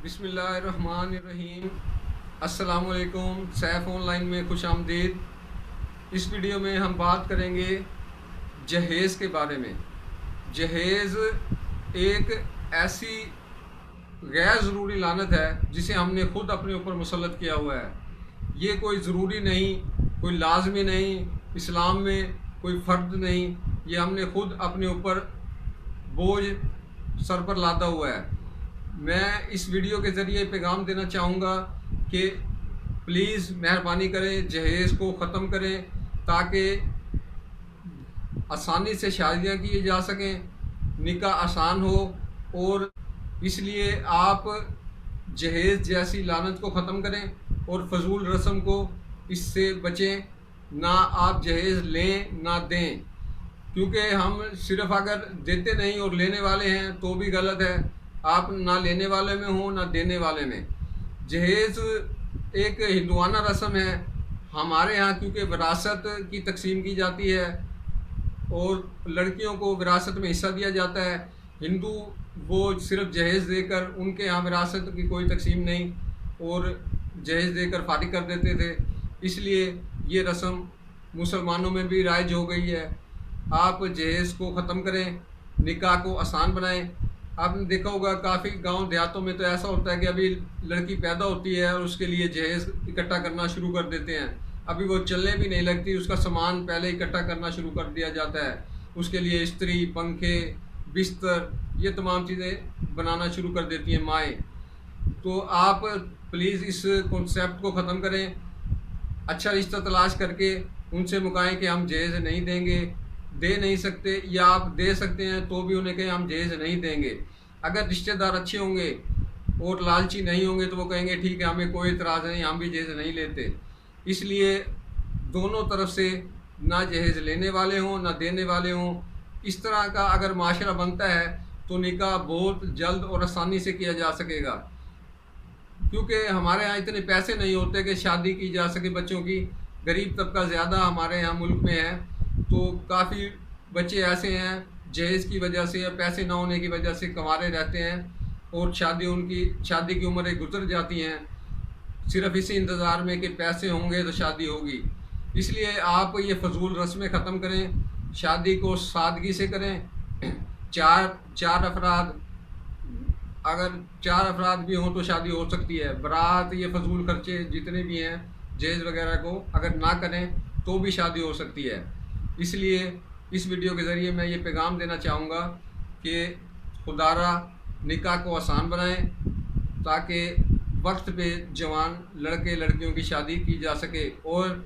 बिस्मिल्लाहिर्रहमानिर्रहीम। अस्सलाम वालेकुम। सैफ ऑनलाइन में खुश आमदीद। इस वीडियो में हम बात करेंगे जहेज़ के बारे में। जहेज़ एक ऐसी गैर ज़रूरी लानत है जिसे हमने ख़ुद अपने ऊपर मुसल्लत किया हुआ है। ये कोई ज़रूरी नहीं, कोई लाजमी नहीं, इस्लाम में कोई फ़र्द नहीं, ये हमने ख़ुद अपने ऊपर बोझ सर पर लादा हुआ है। मैं इस वीडियो के ज़रिए पैगाम देना चाहूँगा कि प्लीज़ मेहरबानी करें, जहेज़ को ख़त्म करें ताकि आसानी से शादियाँ की जा सकें, निकाह आसान हो। और इसलिए आप जहेज़ जैसी लानत को ख़त्म करें और फजूल रस्म को इससे बचें। ना आप जहेज़ लें ना दें, क्योंकि हम सिर्फ़ अगर देते नहीं और लेने वाले हैं तो भी गलत है। आप ना लेने वाले में हो ना देने वाले में। जहेज़ एक हिंदुआना रस्म है हमारे यहाँ, क्योंकि विरासत की तकसीम की जाती है और लड़कियों को विरासत में हिस्सा दिया जाता है। हिंदू वो सिर्फ जहेज़ देकर, उनके यहाँ विरासत की कोई तकसीम नहीं और जहेज़ देकर फारिग कर देते थे। इसलिए ये रस्म मुसलमानों में भी राइज हो गई है। आप जहेज़ को ख़त्म करें, निकाह को आसान बनाएं। आपने देखा होगा काफ़ी गांव देहातों में तो ऐसा होता है कि अभी लड़की पैदा होती है और उसके लिए जहेज़ इकट्ठा करना शुरू कर देते हैं। अभी वो चलने भी नहीं लगती, उसका सामान पहले इकट्ठा करना शुरू कर दिया जाता है। उसके लिए इस्त्री, पंखे, बिस्तर, ये तमाम चीज़ें बनाना शुरू कर देती हैं माएँ। तो आप प्लीज़ इस कॉन्सेप्ट को ख़त्म करें। अच्छा रिश्ता तलाश करके उनसे मुकाएं कि हम जहेज़ नहीं देंगे, दे नहीं सकते, या आप दे सकते हैं तो भी उन्हें कहें हम जहेज़ नहीं देंगे। अगर रिश्तेदार अच्छे होंगे और लालची नहीं होंगे तो वो कहेंगे ठीक है, हमें कोई इतराज़ नहीं, हम भी जहेज़ नहीं लेते। इसलिए दोनों तरफ से ना जहेज़ लेने वाले हों ना देने वाले हों। इस तरह का अगर माशरा बनता है तो निकाह बहुत जल्द और आसानी से किया जा सकेगा, क्योंकि हमारे यहाँ इतने पैसे नहीं होते कि शादी की जा सके बच्चों की। गरीब तबका ज़्यादा हमारे यहाँ मुल्क में है, तो काफ़ी बच्चे ऐसे हैं जहेज़ की वजह से या पैसे ना होने की वजह से कंवारे रहते हैं और शादी की उम्रें गुजर जाती हैं सिर्फ इसी इंतज़ार में कि पैसे होंगे तो शादी होगी। इसलिए आप ये फजूल रस्में ख़त्म करें, शादी को सादगी से करें। चार अफराद, अगर 4 अफराद भी हों तो शादी हो सकती है। बारात, ये फजूल खर्चे जितने भी हैं जहेज़ वगैरह को अगर ना करें तो भी शादी हो सकती है। इसलिए इस वीडियो के ज़रिए मैं ये पैगाम देना चाहूँगा कि खुदारा निकाह को आसान बनाएं ताकि वक्त पे जवान लड़के लड़कियों की शादी की जा सके। और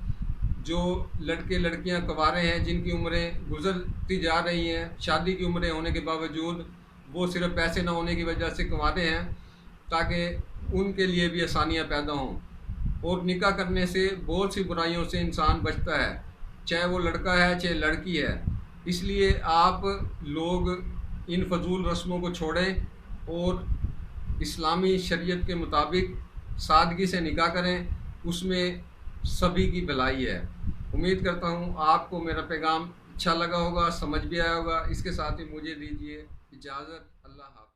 जो लड़के लड़कियां कंवारे हैं जिनकी उम्रें गुजरती जा रही हैं, शादी की उम्रें होने के बावजूद वो सिर्फ पैसे ना होने की वजह से कंवारे हैं, ताकि उनके लिए भी आसानियाँ पैदा हों। और निकाह करने से बहुत सी बुराइयों से इंसान बचता है, चाहे वो लड़का है चाहे लड़की है। इसलिए आप लोग इन फजूल रस्मों को छोड़ें और इस्लामी शरीयत के मुताबिक सादगी से निकाह करें, उसमें सभी की भलाई है। उम्मीद करता हूँ आपको मेरा पैगाम अच्छा लगा होगा, समझ भी आया होगा। इसके साथ ही मुझे दीजिए इजाज़त। अल्लाह हाफ़िज़।